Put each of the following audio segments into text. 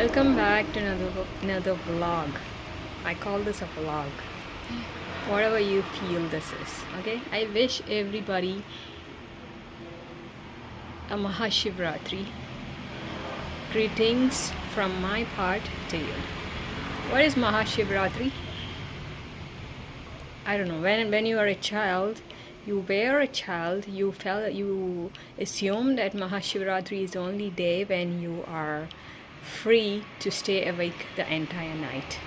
Welcome back to another vlog. I call this a vlog. Whatever you feel this is, okay? I wish everybody a Mahashivratri. Greetings from my part to you. What is Mahashivratri? I don't know. When you are a child, you assume that Mahashivratri is the only day when you are free to stay awake the entire night.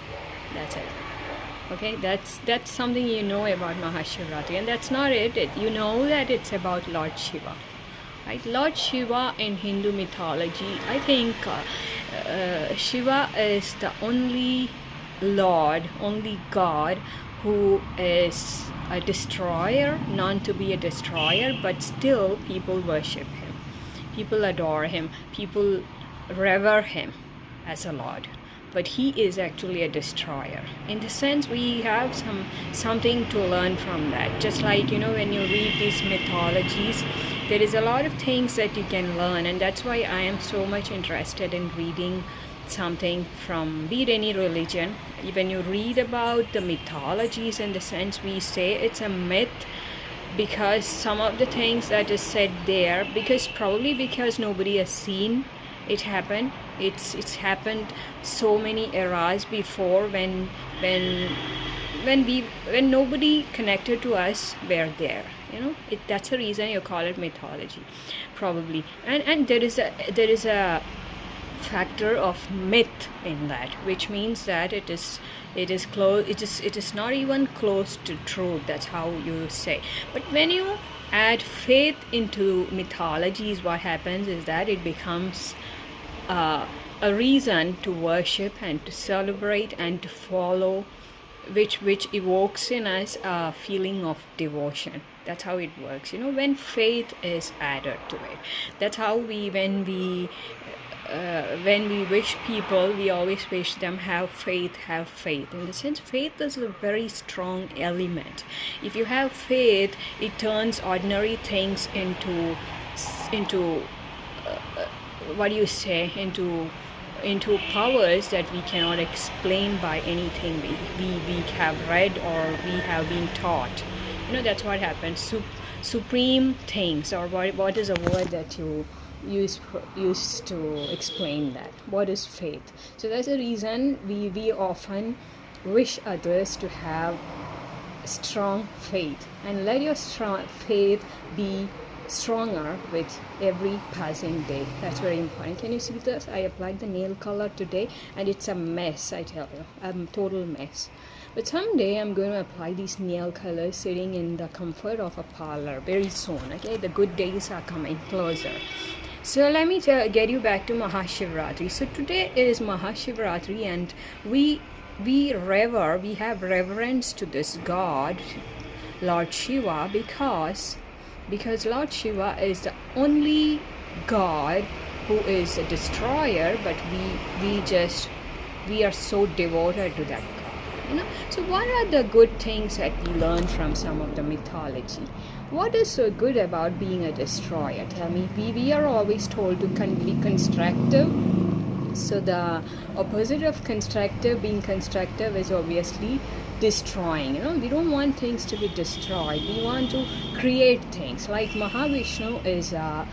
That's it. Okay, that's something you know about Mahashivratri, and that's not it. You know that it's about Lord Shiva, right? Lord Shiva in Hindu mythology, I think Shiva is the only Lord, only God who is a destroyer, known to be a destroyer, but still people worship him, people adore him, people revere him as a Lord. But he is actually a destroyer. In the sense, we have something to learn from that. Just like, when you read these mythologies, there is a lot of things that you can learn, and that's why I am so much interested in reading something from, be it any religion. When you read about the mythologies, in the sense, we say it's a myth because some of the things that is said there, because nobody has seen it happen. It's happened so many eras before when nobody connected to us were there. That's the reason you call it mythology, probably. And there is a factor of myth in that, which means that it is not even close to truth. That's how you say. But when you add faith into mythologies, what happens is that it becomes a reason to worship and to celebrate and to follow, which evokes in us a feeling of devotion. That's how it works, when faith is added to it. That's how when we wish people, we always wish them have faith. In the sense, faith is a very strong element. If you have faith, it turns ordinary things into into powers that we cannot explain by anything we have read or we have been taught. That's what happens. Supreme things, or what is a word that you use to explain that? What is faith? So that's the reason we often wish others to have strong faith, and let your strong faith be stronger with every passing day. That's very important. Can you see this? I applied the nail color today and it's a mess. I tell you, a total mess. But someday I'm going to apply these nail colors sitting in the comfort of a parlor very soon. Okay, the good days are coming closer. So let me get you back to Mahashivratri. So today is Mahashivratri, and we have reverence to this God, Lord Shiva, because Lord Shiva is the only God who is a destroyer, but we are so devoted to that God. So what are the good things that we learn from some of the mythology? What is so good about being a destroyer? Tell me. We are always told to be constructive. So the opposite of being constructive is obviously destroying. We don't want things to be destroyed. We want to create things. Like Mahavishnu is a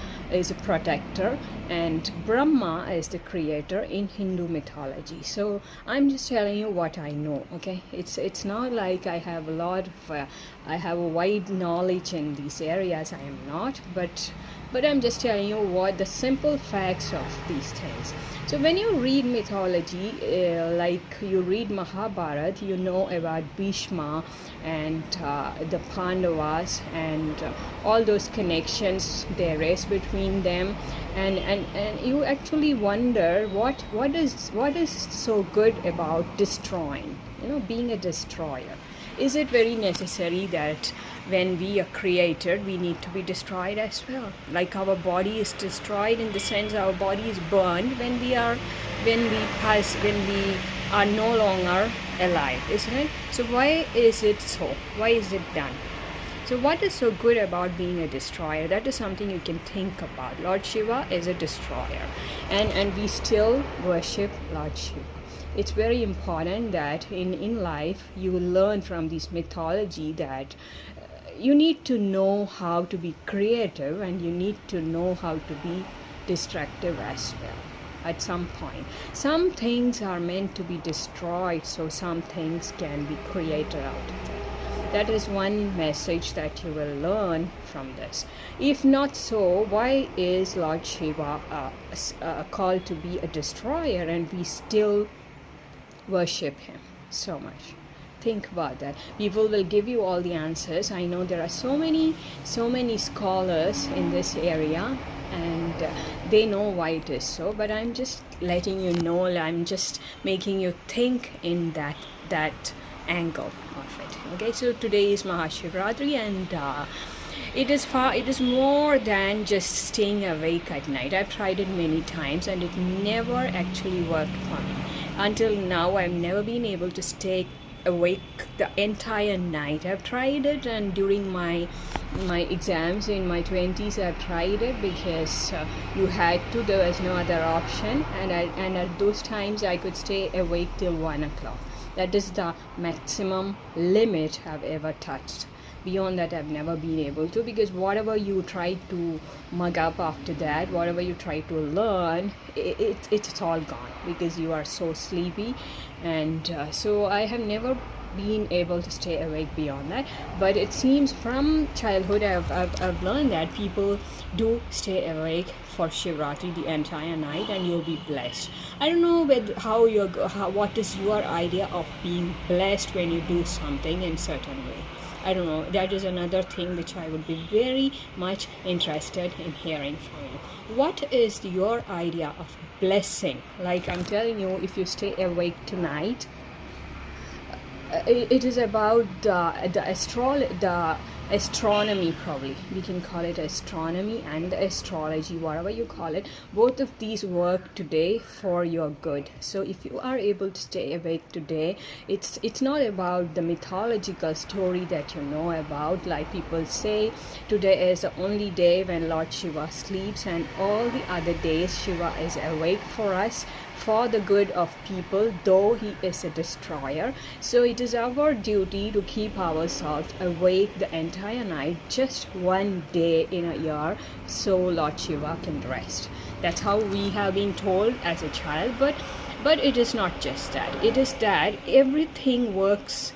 protector, and Brahma is the creator in Hindu mythology. So I'm just telling you what I know. Okay, it's not like I have a wide knowledge in these areas. I am not, but I'm just telling you what the simple facts of these things. So when you read mythology, like you read Mahabharata, you know about Bhishma and the Pandavas and all those connections there is between them, and you actually wonder what is so good about destroying, being a destroyer. Is it very necessary that when we are created, we need to be destroyed as well? Like our body is destroyed, in the sense our body is burned when we are no longer alive, isn't it? So why is it so? Why is it done? So what is so good about being a destroyer? That is something you can think about. Lord Shiva is a destroyer, and we still worship Lord Shiva. It's very important that in life you will learn from this mythology that you need to know how to be creative, and you need to know how to be destructive as well. At some point, some things are meant to be destroyed so some things can be created out of it. That is one message that you will learn from this. If not so, why is Lord Shiva called to be a destroyer and we still worship him so much? Think about that. People will give you all the answers. I know there are so many scholars in this area, and they know why it is so, but I'm just letting you know, I'm just making you think in that angle of it. Okay, so today is Mahashivratri, and it is more than just staying awake at night. I've tried it many times and it never actually worked for me. Until now, I've never been able to stay awake the entire night. I've tried it, and during my exams in my 20s I've tried it, because you had to, there was no other option, and at those times I could stay awake till 1 o'clock. That is the maximum limit I've ever touched. Beyond that, I've never been able to, because whatever you try to mug up after that, whatever you try to learn, it's all gone, because you are so sleepy. And so I have never been able to stay awake beyond that. But it seems from childhood I've learned that people do stay awake for Shivratri the entire night, and you'll be blessed. I don't know what is your idea of being blessed when you do something in certain way. I don't know. That is another thing which I would be very much interested in hearing from you. What is your idea of blessing? Like I'm telling you, if you stay awake tonight, it is about the astronomy, probably we can call it astronomy, and the astrology, whatever you call it. Both of these work today for your good. So if you are able to stay awake today, it's not about the mythological story that you know about. Like people say, today is the only day when Lord Shiva sleeps, and all the other days Shiva is awake for us, for the good of people, though he is a destroyer. So it is our duty to keep ourselves awake the entire night, just one day in a year, so Lord Shiva can rest. That's how we have been told as a child. But it is not just that. It is that everything works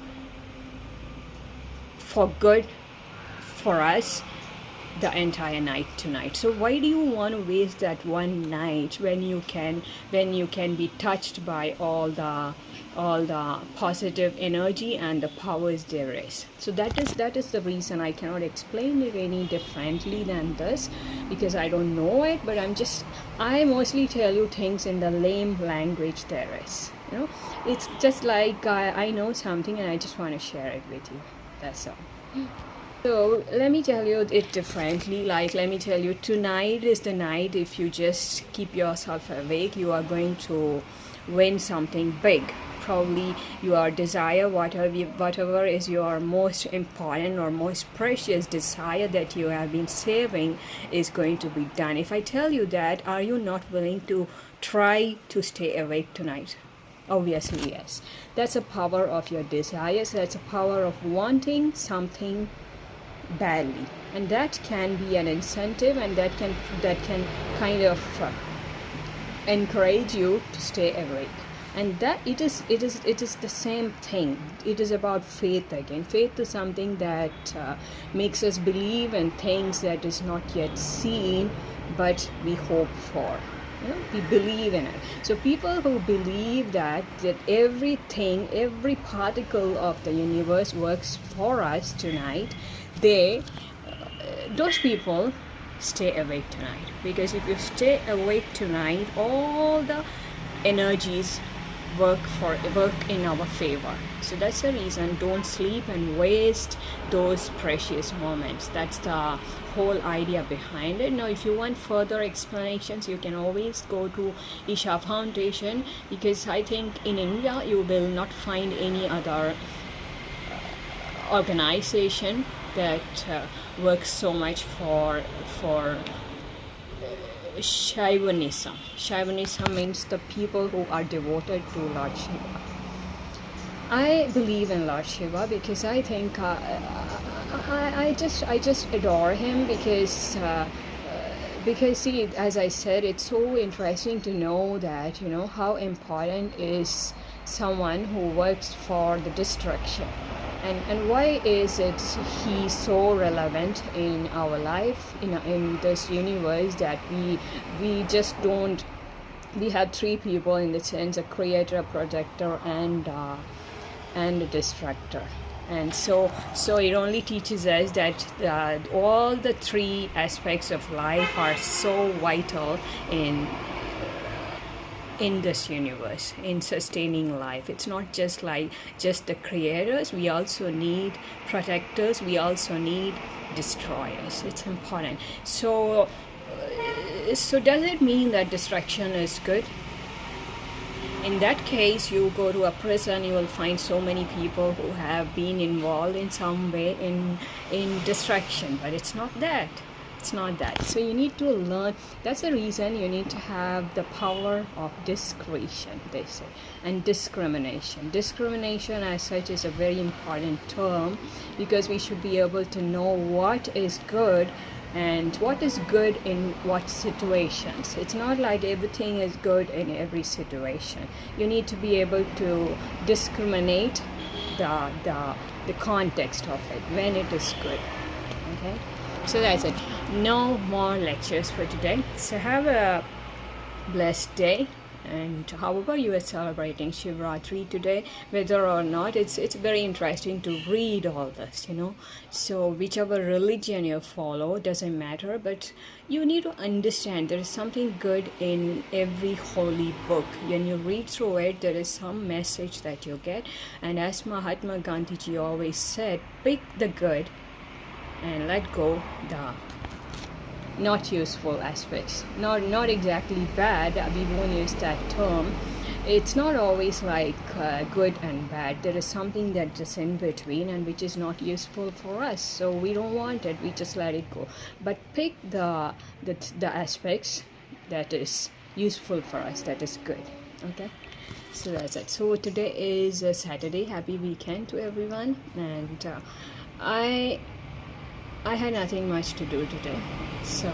for good for us the entire night tonight. So why do you want to waste that one night when you can be touched by all the positive energy and the powers there is? So that is the reason. I cannot explain it any differently than this, because I don't know it, but I mostly tell you things in the lame language there is. It's just like I know something and I just want to share it with you. That's all. So let me tell you it differently. Like, let me tell you, tonight is the night. If you just keep yourself awake, you are going to win something big. Probably your desire, whatever is your most important or most precious desire that you have been saving, is going to be done. If I tell you that, are you not willing to try to stay awake tonight? Obviously, yes. That's a power of your desires. That's a power of wanting something badly, and that can be an incentive, and that can kind of encourage you to stay awake. And that it is the same thing. It is about faith again. Faith is something that makes us believe in things that is not yet seen, but we hope for. We believe in it. So people who believe that everything, every particle of the universe works for us tonight, those people stay awake tonight. Because if you stay awake tonight, all the energies work in our favor. So that's the reason. Don't sleep and waste those precious moments. That's the whole idea behind it. Now, if you want further explanations, you can always go to Isha Foundation, because I think in India you will not find any other organization that works so much for Shaivanism. Shaivanism means the people who are devoted to Lord Shiva. I believe in Lord Shiva because I think I just adore him because see, as I said, it's so interesting to know that how important is someone who works for the destruction, and why is it he so relevant in our life, in this universe, that we just don't. We have three people in the sense: a creator, a protector, and a destructor. And so it only teaches us that all the three aspects of life are so vital in this universe, in sustaining life. It's not just the creators. We also need protectors. We also need destroyers. It's important. So does it mean that destruction is good? In that case, you go to a prison, you will find so many people who have been involved in some way in destruction, but it's not that. It's not that. So you need to learn. That's the reason you need to have the power of discretion, they say, and discrimination. Discrimination as such is a very important term, because we should be able to know what is good and what is good in what situations. It's not like everything is good in every situation. You need to be able to discriminate the context of it, when it is good. Okay, so that's it. No more lectures for today. So have a blessed day. And how about you are celebrating Shivratri today? Whether or not, it's very interesting to read all this, So whichever religion you follow doesn't matter, but you need to understand there is something good in every holy book. When you read through it, there is some message that you get. And as Mahatma Gandhi always said, pick the good and let go the not useful aspects. Not exactly bad, we won't use that term. It's not always like good and bad. There is something that is in between and which is not useful for us, so we don't want it, we just let it go. But pick the aspects that is useful for us, that is good. Okay, so that's it. So today is Saturday. Happy weekend to everyone. And I had nothing much to do today, so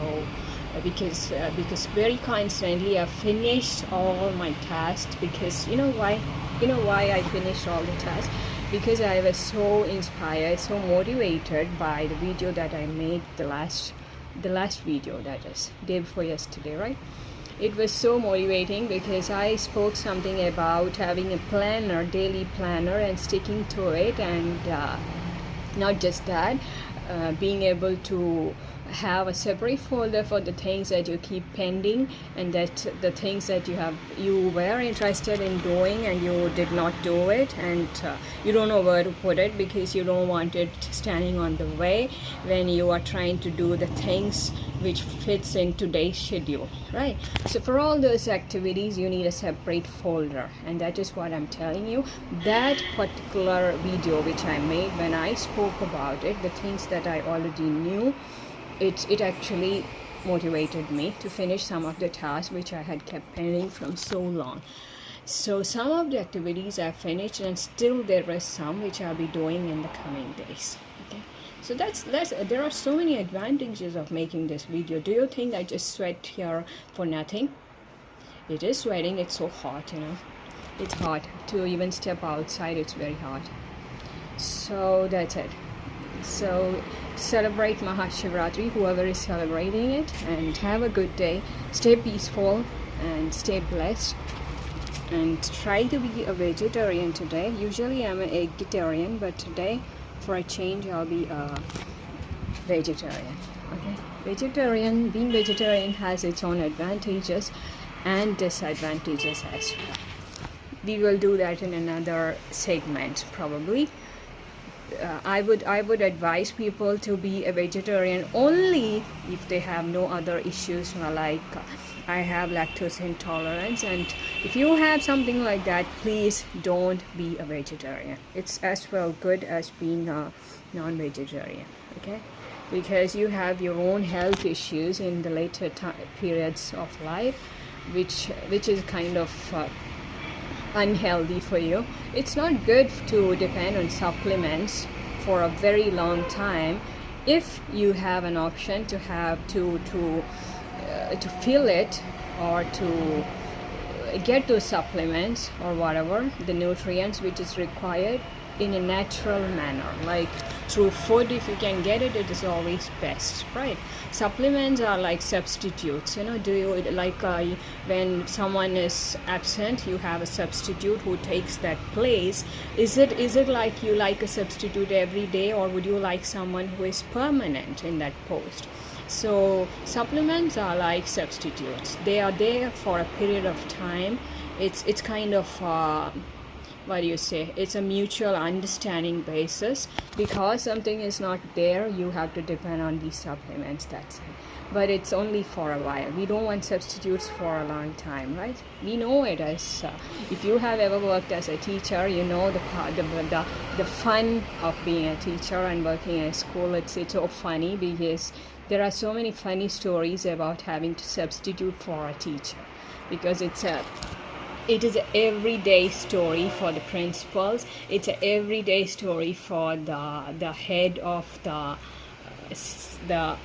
because very coincidentally I finished all my tasks. Because you know why I finished all the tasks? Because I was so inspired, so motivated by the video that I made, the last video, that is day before yesterday, right? It was so motivating because I spoke something about having a planner, daily planner, and sticking to it. And not just that, being able to have a separate folder for the things that you keep pending, and that the things that you were interested in doing and you did not do it, and you don't know where to put it because you don't want it standing on the way when you are trying to do the things which fits in today's schedule, right? So for all those activities you need a separate folder, and that is what I'm telling you. That particular video which I made, when I spoke about it, the things that I already knew, it actually motivated me to finish some of the tasks which I had kept pending from so long. So some of the activities I finished, and still there is some which I'll be doing in the coming days. Okay, so that's there are so many advantages of making this video. Do you think I just sweat here for nothing? It is sweating. It's so hot, it's hot to even step outside. It's very hot. So that's it. So celebrate Mahashivratri, whoever is celebrating it, and have a good day. Stay peaceful and stay blessed, and try to be a vegetarian today. Usually I'm an vegetarian, but today for a change I'll be a vegetarian. Okay, being vegetarian has its own advantages and disadvantages as well. We will do that in another segment probably. I would advise people to be a vegetarian only if they have no other issues, like I have lactose intolerance, and if you have something like that, please don't be a vegetarian. It's as well good as being a non-vegetarian. okay, because you have your own health issues in the later periods of life, which is kind of unhealthy for you. It's not good to depend on supplements for a very long time. If you have an option to have to fill it, or to get those supplements or whatever the nutrients which is required in a natural manner, like through food, if you can get it, it is always best, right? Supplements are like substitutes, do you like when someone is absent, you have a substitute who takes that place. Is it like you like a substitute every day, or would you like someone who is permanent in that post? So supplements are like substitutes. They are there for a period of time. It's kind of what do you say? It's a mutual understanding basis. Because something is not there, you have to depend on these supplements. That's it. But it's only for a while. We don't want substitutes for a long time, right? We know it as if you have ever worked as a teacher, you know the fun of being a teacher and working in a school. It's so funny because there are so many funny stories about having to substitute for a teacher, because it is an everyday story for the principals. It's an everyday story for the head of the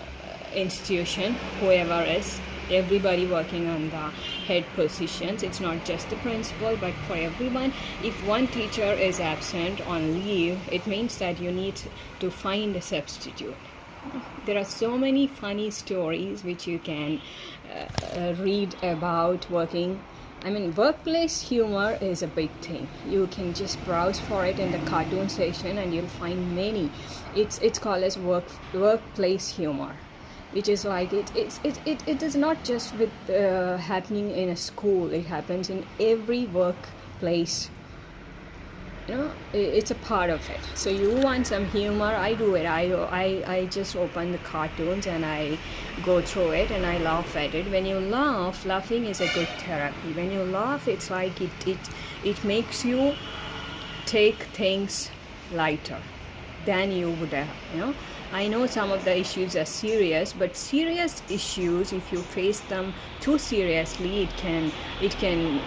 institution, whoever is, everybody working on the head positions. It's not just the principal, but for everyone. If one teacher is absent on leave, it means that you need to find a substitute. There are so many funny stories which you can read about working. I mean, workplace humor is a big thing. You can just browse for it in the cartoon section and you'll find many. It's called as workplace humor, which is like it is not just with happening in a school. It happens in every workplace. It's a part of it. So you want some humor, I do it. I just open the cartoons and I go through it and I laugh at it. When you laugh, laughing is a good therapy. When you laugh, it's like it makes you take things lighter than you would have. I know some of the issues are serious, but serious issues, if you face them too seriously, it can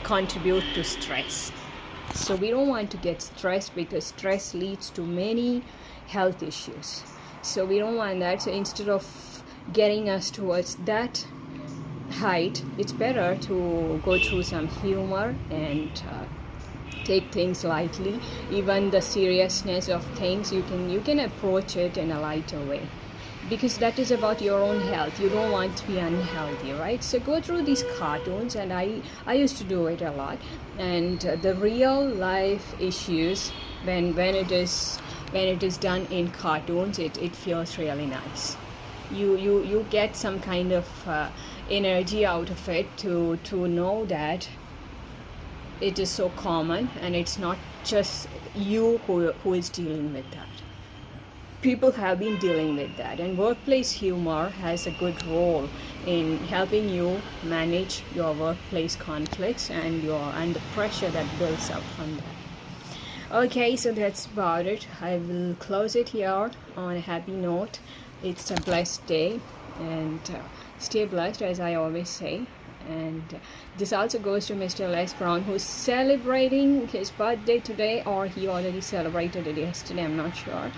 contribute to stress. So we don't want to get stressed, because stress leads to many health issues. So we don't want that. So instead of getting us towards that height, it's better to go through some humor and take things lightly. Even the seriousness of things, you can approach it in a lighter way, because that is about your own health. You don't want to be unhealthy, right? So go through these cartoons, and I used to do it a lot. And the real life issues, when it is done in cartoons, it feels really nice. You get some kind of energy out of it to know that it is so common, and it's not just you who is dealing with that. People have been dealing with that, and workplace humor has a good role in helping you manage your workplace conflicts and the pressure that builds up from that. Okay, so that's about it. I will close it here on a happy note. It's a blessed day, and stay blessed, as I always say. And this also goes to Mr. Les Brown, who's celebrating his birthday today, or he already celebrated it yesterday, I'm not sure.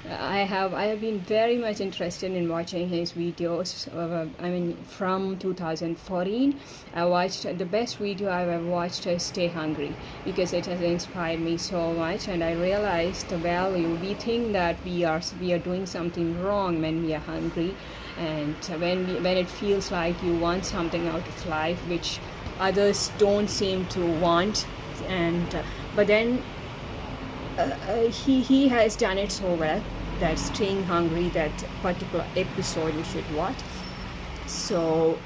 I have been very much interested in watching his videos. From 2014, I watched the best video I've ever watched is Stay Hungry, because it has inspired me so much, and I realized the value. We think that we are doing something wrong when we are hungry, and when it feels like you want something out of life which others don't seem to want, and but then he has done it so well, that Staying Hungry, that particular episode you should watch. So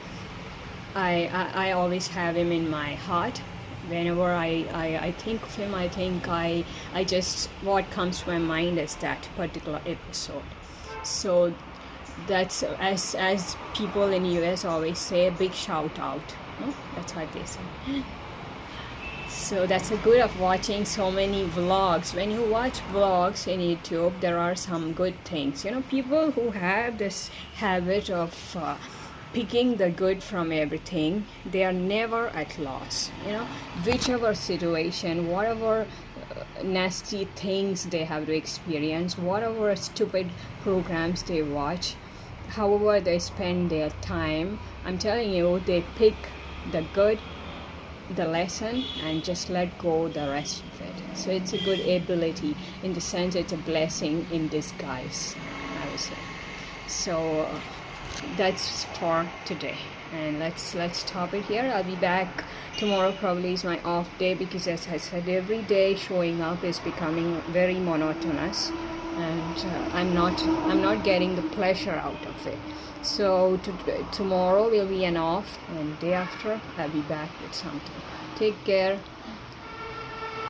I always have him in my heart. Whenever I think of him, I just, what comes to my mind is that particular episode. So that's, as people in US always say, a big shout out. No? That's what they say. So that's the good of watching so many vlogs. When you watch vlogs in YouTube, there are some good things. People who have this habit of picking the good from everything, they are never at loss. Whichever situation, whatever nasty things they have to experience, whatever stupid programs they watch, however they spend their time, I'm telling you, they pick the good, the lesson, and just let go the rest of it. So it's a good ability, in the sense it's a blessing in disguise, I would say. So that's for today, and let's stop it here. I'll be back tomorrow. Probably is my off day, because as I said, every day showing up is becoming very monotonous, and I'm not getting the pleasure out of it. So tomorrow will be an off, and day after I'll be back with something. Take care.